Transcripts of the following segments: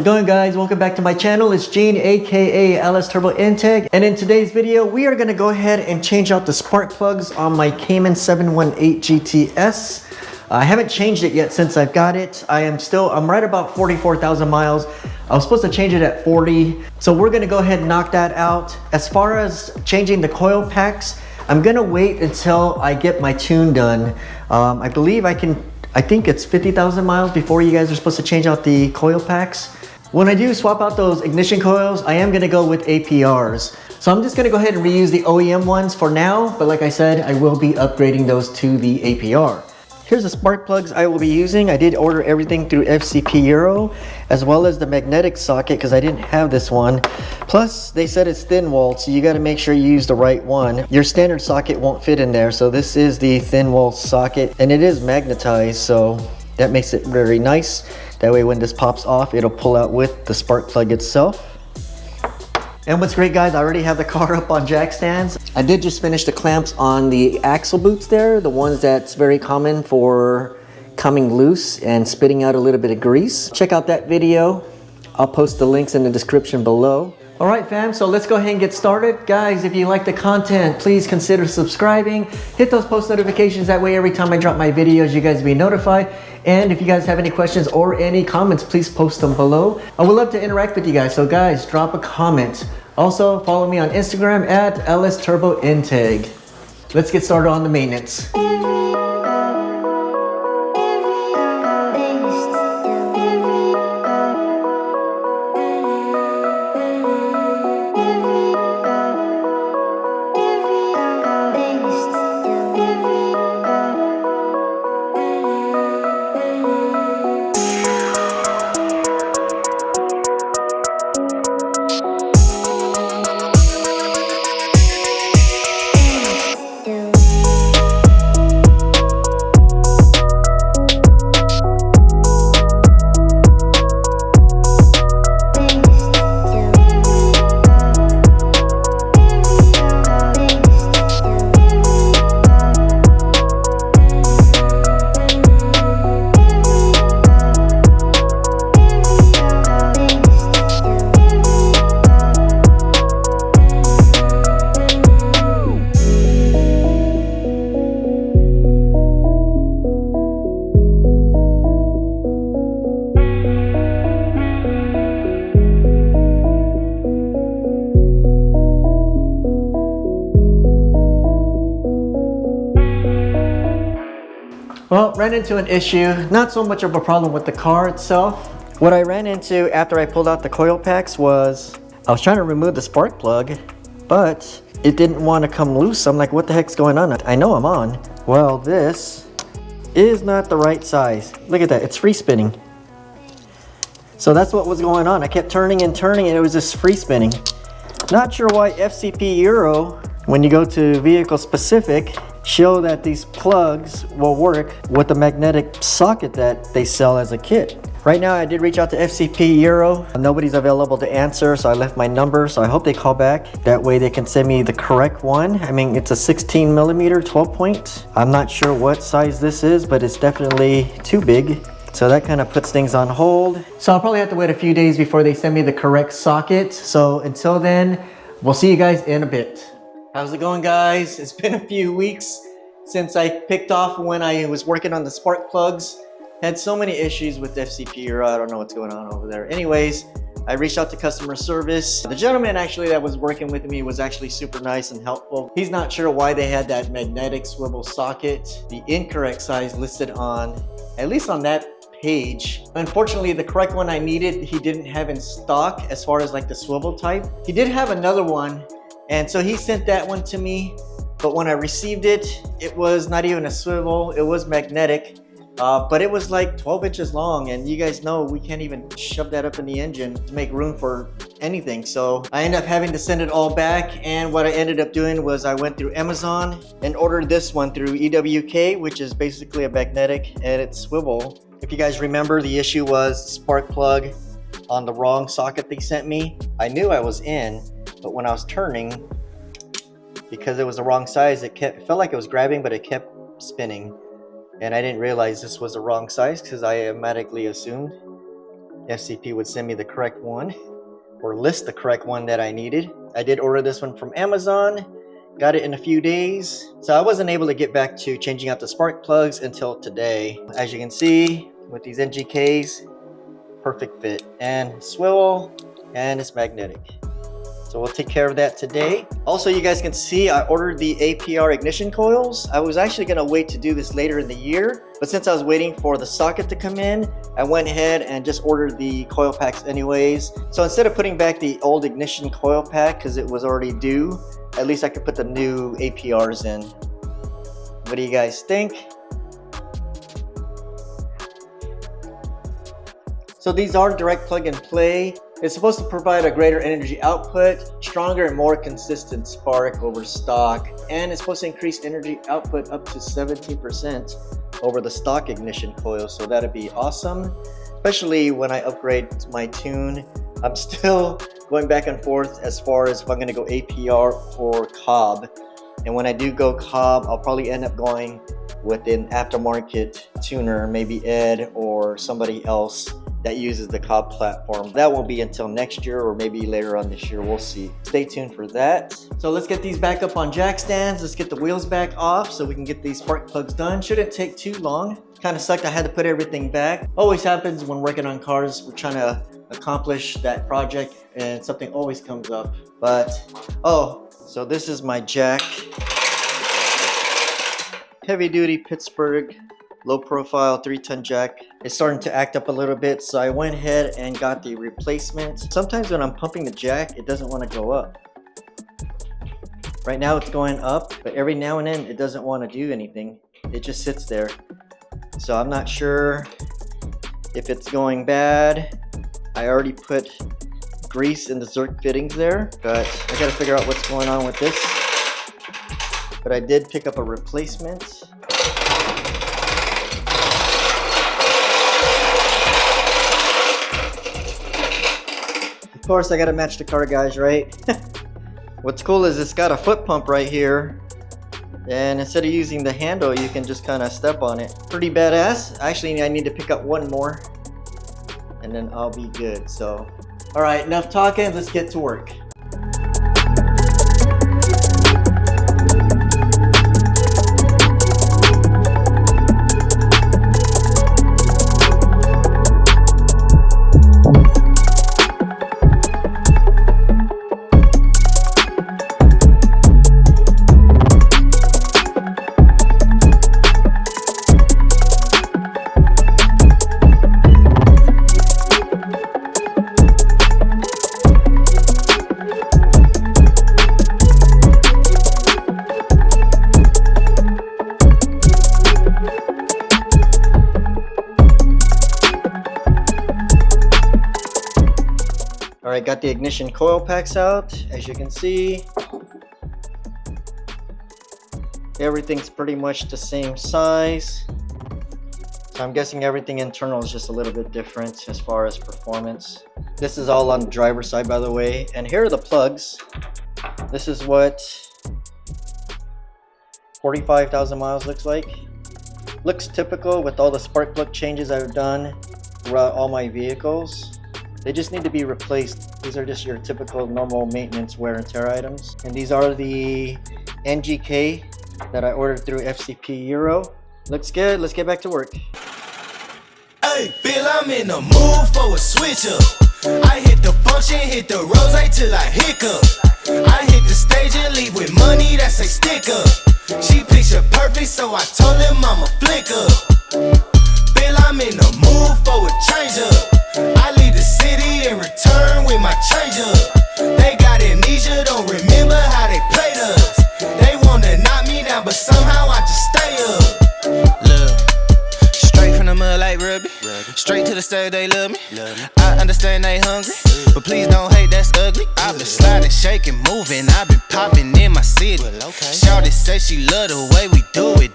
it going, guys? Welcome back to my channel. It's Gene, aka LS Turbo Integ, and in today's video we are going to go ahead and change out the spark plugs on my Cayman 718 GTS. I haven't changed it yet since I've got it. I'm right about 44,000 miles. I was supposed to change it at 40, so we're going to go ahead and knock that out. As far as changing the coil packs, I'm going to wait until I get my tune done. I think it's 50,000 miles before you guys are supposed to change out the coil packs. When I do swap out those ignition coils, I am going to go with APRs. So I'm just going to go ahead and reuse the OEM ones for now, but like I said, I will be upgrading those to the APR. Here's the spark plugs I will be using. I did order everything through FCP Euro, as well as the magnetic socket because I didn't have this one. Plus, they said it's thin walled, so you got to make sure you use the right one. Your standard socket won't fit in there, so this is the thin walled socket, and it is magnetized, so that makes it very nice. That way when this pops off, it'll pull out with the spark plug itself. And what's great, guys, I already have the car up on jack stands. I did just finish the clamps on the axle boots there, the ones that's very common for coming loose and spitting out a little bit of grease. Check out that video. I'll post the links in the description below. All right, fam, so let's go ahead and get started. Guys, if you like the content, please consider subscribing. Hit those post notifications. That way, every time I drop my videos, you guys will be notified. And if you guys have any questions or any comments, please post them below. I would love to interact with you guys. So guys, drop a comment. Also, follow me on Instagram at LS Turbo Integ. Let's get started on the maintenance. Well, ran into an issue, not so much of a problem with the car itself. What I ran into after I pulled out the coil packs was, I was trying to remove the spark plug, but it didn't want to come loose. I'm like, what the heck's going on? I know I'm on. Well, this is not the right size. Look at that, it's free spinning. So that's what was going on. I kept turning and turning and it was just free spinning. Not sure why FCP Euro, when you go to vehicle specific, show that these plugs will work with the magnetic socket that they sell as a kit. Right now I did reach out to FCP Euro. Nobody's available to answer, so I left my number, so I hope they call back. That way they can send me the correct one. I mean, it's a 16 millimeter 12 point. I'm not sure what size this is, but it's definitely too big. So that kind of puts things on hold. So I'll probably have to wait a few days before they send me the correct socket. So until then, we'll see you guys in a bit. How's it going, guys? It's been a few weeks since I picked off when I was working on the spark plugs. Had so many issues with FCP Euro. I don't know what's going on over there. Anyways, I reached out to customer service. The gentleman actually that was working with me was actually super nice and helpful. He's not sure why they had that magnetic swivel socket, the incorrect size listed on, at least on that page. Unfortunately, the correct one I needed, he didn't have in stock as far as like the swivel type. He did have another one, and so he sent that one to me, but when I received it, it was not even a swivel, it was magnetic, but it was like 12 inches long, and you guys know we can't even shove that up in the engine to make room for anything. So I ended up having to send it all back, and what I ended up doing was I went through Amazon and ordered this one through EWK, which is basically a magnetic and it's swivel. If you guys remember, the issue was spark plug on the wrong socket they sent me. I knew I was in, but when I was turning, because it was the wrong size, it felt like it was grabbing, but it kept spinning. And I didn't realize this was the wrong size because I automatically assumed FCP would send me the correct one or list the correct one that I needed. I did order this one from Amazon, got it in a few days. So I wasn't able to get back to changing out the spark plugs until today. As you can see with these NGKs, perfect fit and swivel, and it's magnetic. So we'll take care of that today. Also, you guys can see I ordered the APR ignition coils. I was actually gonna wait to do this later in the year, but since I was waiting for the socket to come in, I went ahead and just ordered the coil packs anyways. So instead of putting back the old ignition coil pack because it was already due, at least I could put the new APRs in. What do you guys think? So these are direct plug and play. It's supposed to provide a greater energy output, stronger and more consistent spark over stock, and it's supposed to increase energy output up to 17% over the stock ignition coil. So that'd be awesome, especially when I upgrade my tune. I'm still going back and forth as far as if I'm gonna go APR or Cobb. And when I do go Cobb, I'll probably end up going with an aftermarket tuner, maybe Ed or somebody else that uses the Cobb platform. That won't be until next year or maybe later on this year, we'll see. Stay tuned for that. So let's get these back up on jack stands. Let's get the wheels back off so we can get these spark plugs done. Shouldn't take too long. Kind of sucked I had to put everything back. Always happens when working on cars. We're trying to accomplish that project and something always comes up. But, oh, so this is my jack. Heavy duty Pittsburgh, low profile 3-ton jack. It's starting to act up a little bit, so I went ahead and got the replacement. Sometimes when I'm pumping the jack, it doesn't want to go up. Right now it's going up, but every now and then it doesn't want to do anything. It just sits there. So I'm not sure if it's going bad. I already put grease in the Zerk fittings there, but I gotta figure out what's going on with this. But I did pick up a replacement. Of course, I gotta match the car, guys, right? What's cool is it's got a foot pump right here, and instead of using the handle, you can just kind of step on it. Pretty badass. Actually, I need to pick up one more, and then I'll be good. So, all right, enough talking. Let's get to work. Alright, got the ignition coil packs out. As you can see, everything's pretty much the same size. So I'm guessing everything internal is just a little bit different as far as performance. This is all on the driver's side, by the way. And here are the plugs. This is what 45,000 miles looks like. Looks typical with all the spark plug changes I've done throughout all my vehicles. They just need to be replaced. These are just your typical normal maintenance wear and tear items. And these are the NGK that I ordered through FCP Euro. Looks good. Let's get back to work. Hey, Bill, I'm in the mood for a switch up. I hit the function, hit the rose till I hiccup. I hit the stage and leave with money that's a stick up. She picture perfect, so I told him I'm a flick up. Bill, I'm in the mood for a change up. I leave the city and return with my change up. They got amnesia, don't remember how they played us. They wanna knock me down, but somehow I just stay up. Look, straight from the mud like Ruby. Straight to the stage, they love me. I understand they hungry, but please don't hate, that's ugly. I've been sliding, shaking, moving, I've been popping in my city. Shawty say she love the way we do it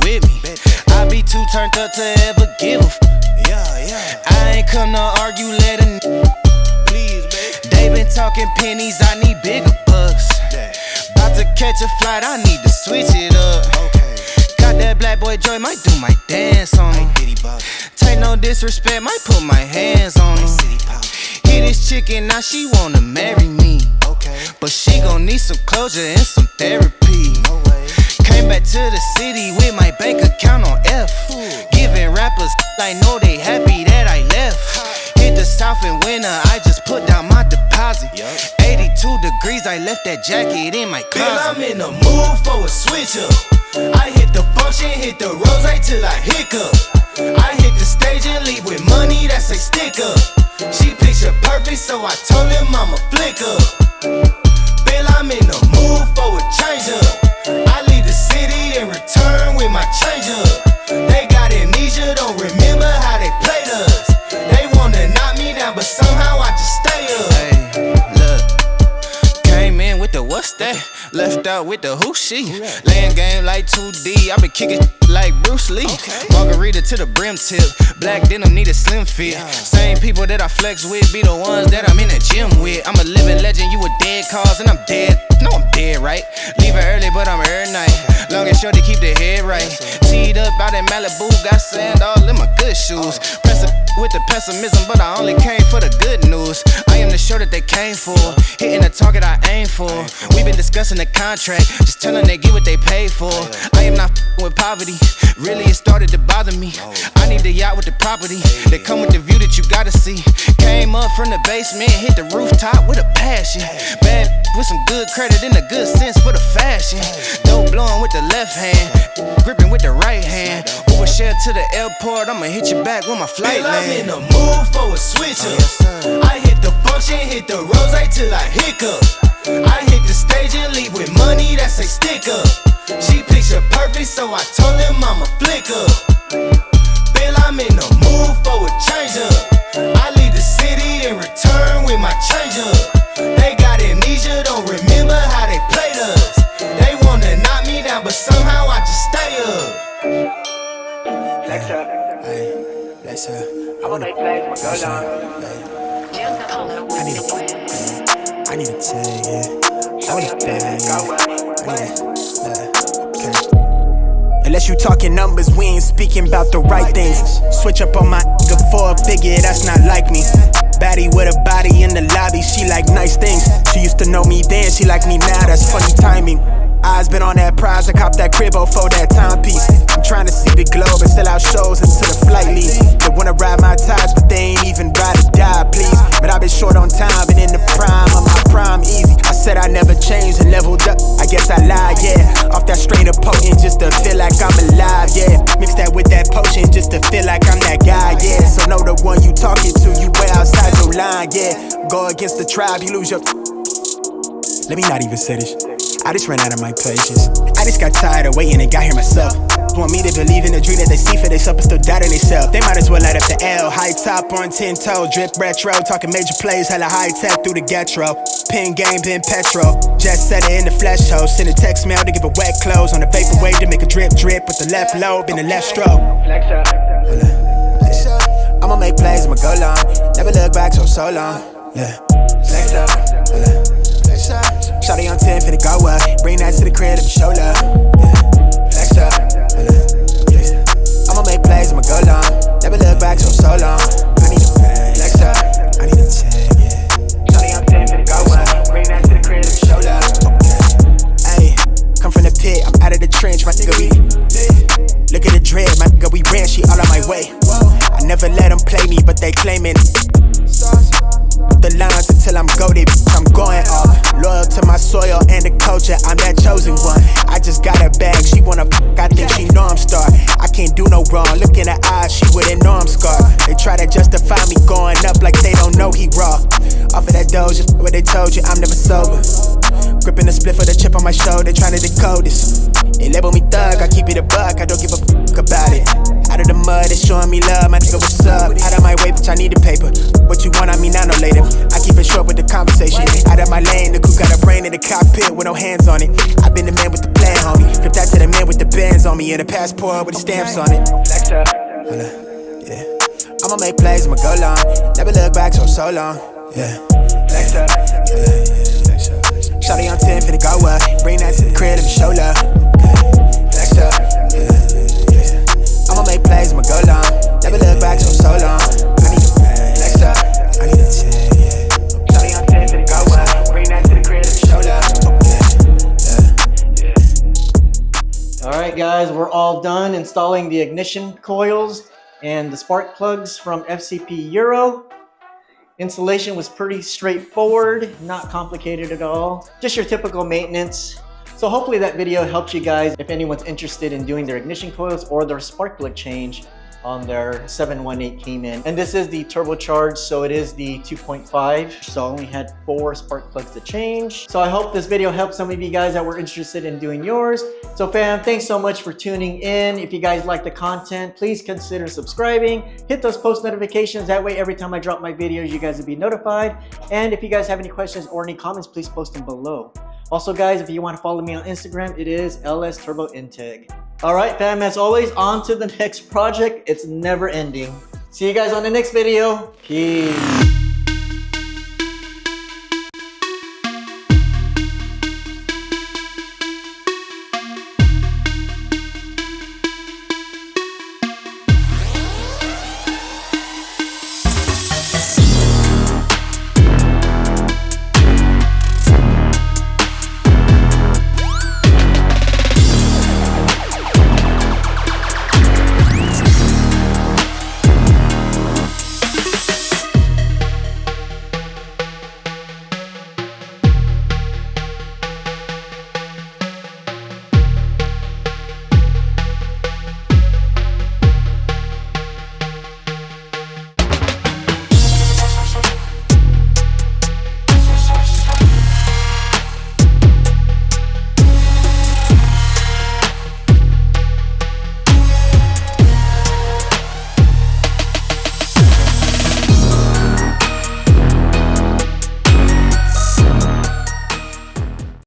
with me. I be too turned up to ever give a I ain't come to argue, let a please, babe. They been talking pennies, I need bigger bucks. About to catch a flight, I need to switch it up. Got that black boy joy, might do my dance on him. take no disrespect, might put my hands on her. Hit this chicken, now she wanna marry me. But she gon' need some closure and some therapy. Came back to the city with my bank account on F. Giving rappers I know they happy that I left. Hit the south in winter, I just put down my deposit. 82 degrees, I left that jacket in my closet. Bill, I'm in the mood for a switch up. I hit the function, hit the rose till I hiccup. I hit the stage and leave with money that's a stick up. She picture perfect, so I told him I'ma flick up. Bill, I'm in the mood for a change up. I leave the city and return with my change up. They got amnesia, don't remember how they played us. They wanna knock me down, but somehow I just stay up. Hey, look, came in with the what's that? Left out with the who she. Laying game like 2D, I been kicking like Bruce Lee. Margarita to the brim tip, black denim need a slim fit. Same people that I flex with be the ones that I'm in the gym with. I'm a living legend, you a dead cause, and I'm dead. No, I'm dead, right? Leaving early, but I'm here night. Long and short to keep the head right. Teed up out in Malibu, got sand all in my good shoes. Pressing with the pessimism, but I only came for the good news. I am the show that they came for, hitting the target I aim for. We been discussing the contract, just telling they get what they paid for. I am not with poverty, really it started to bother me. I need the yacht with the property, that come with the view that you gotta see. Came up from the basement, hit the rooftop with a passion. Bad with some good credit and a good sense for the fashion. Dope blowing with the left hand, gripping with the right hand. Uber share to the airport, I'ma hit you back when my flight land. I'm in the mood for a switch up. I hit the function, hit the rose till I hiccup. I hit the stage and leave with money that's a stick up. She picture perfect, so I told him I'ma flick up. Bill, I'm in the mood for a change up. I leave the city and return with my change up. They got amnesia, don't remember how they played us. They wanna knock me down, but somehow I just stay up. Flex up. Hey, flex up. I wanna play my go long. I need a tag, yeah. I want a bag, yeah. Unless you talking numbers, we ain't speaking about the right things. Switch up on my nigga for a figure, that's not like me. Baddie with a body in the lobby, she like nice things. She used to know me then, she like me now, that's funny timing. Eyes been on that prize, I copped that cribbo for that timepiece. I'm trying to see the globe and sell out shows until the flight leave. They wanna ride my ties, but they ain't even ride or die, please. But I've been short on time, been in the prime of my prime easy. I said I never changed and leveled up, I guess I lied, yeah. Off that strain of potent just to feel like I'm alive, yeah. Mix that with that potion just to feel like I'm that guy, yeah. So know the one you talking to, you way outside your line, yeah. Go against the tribe, you lose your... Let me not even say this. I just ran out of my patience. I just got tired of waiting and got here myself. Want me to believe in the dream that they see for themselves but still doubt in themselves. They might as well light up the L. High top on 10 toe, drip retro. Talking major plays, hella high tech through the getro. Pin game, pin petrol. Just set it in the flesh hole. Send a text mail to give a wet clothes. On the vapor wave to make a drip drip with the left lobe in the left stroke. Flex up. I'ma make plays, I'ma go long. Never look back so long. Yeah. Flex up. Shawty on 10, finna go up. Bring that to the crib, let me show love. Yeah. Flex up. I'ma make plays, I'ma go long. Never look back so long. I need a bag. Flex up. I need a tag, yeah. Shawty on 10, finna go up. Bring that to the crib, let me show love. Ayy, come from the pit, I'm out of the trench, my nigga, we. Look at the dread, my nigga, we ran, she all on my way. I never let them play me, but they claiming. The lines until I'm goated, I'm going off. Loyal to my soil and the culture, I'm that chosen one. I just got a bag, she wanna I think she know I'm star. I can't do no wrong, look in her eyes, she wouldn't know I'm scarred. They try to justify me going up like they don't know he raw. Off of that doge, just what they told you, I'm never sober. Gripping the split for the chip on my shoulder, trying to decode this. They label me thug, I keep it a buck, I don't give a fuck about it. Out of the mud, they showing me love, my nigga, what's up? Out of my way, bitch, I need the paper. What you want, I mean, I know later. I keep it short with the conversation. Out of my lane, the crew got a brain in the cockpit with no hands on it. I've been the man with the plan, homie. Flip that to the man with the bands on me and a passport with the stamps on it. Yeah. I'ma make plays, I'ma go long. Never look back so long. Yeah. Shawty on 10, finna go up. Bring that to the crib, let me show love. I'ma make plays, I'ma go long. Never look back Alright guys, we're all done installing the ignition coils and the spark plugs from FCP Euro. Installation was pretty straightforward, not complicated at all. Just your typical maintenance. So hopefully that video helps you guys if anyone's interested in doing their ignition coils or their spark plug change on their 718 Cayman. And this is the turbocharged, so it is the 2.5. So I only had 4 spark plugs to change. So I hope this video helped some of you guys that were interested in doing yours. So fam, thanks so much for tuning in. If you guys like the content, please consider subscribing. Hit those post notifications. That way every time I drop my videos, you guys will be notified. And if you guys have any questions or any comments, please post them below. Also guys, if you want to follow me on Instagram, it is LS Turbo Integ. Alright fam, as always, on to the next project. It's never ending. See you guys on the next video. Peace.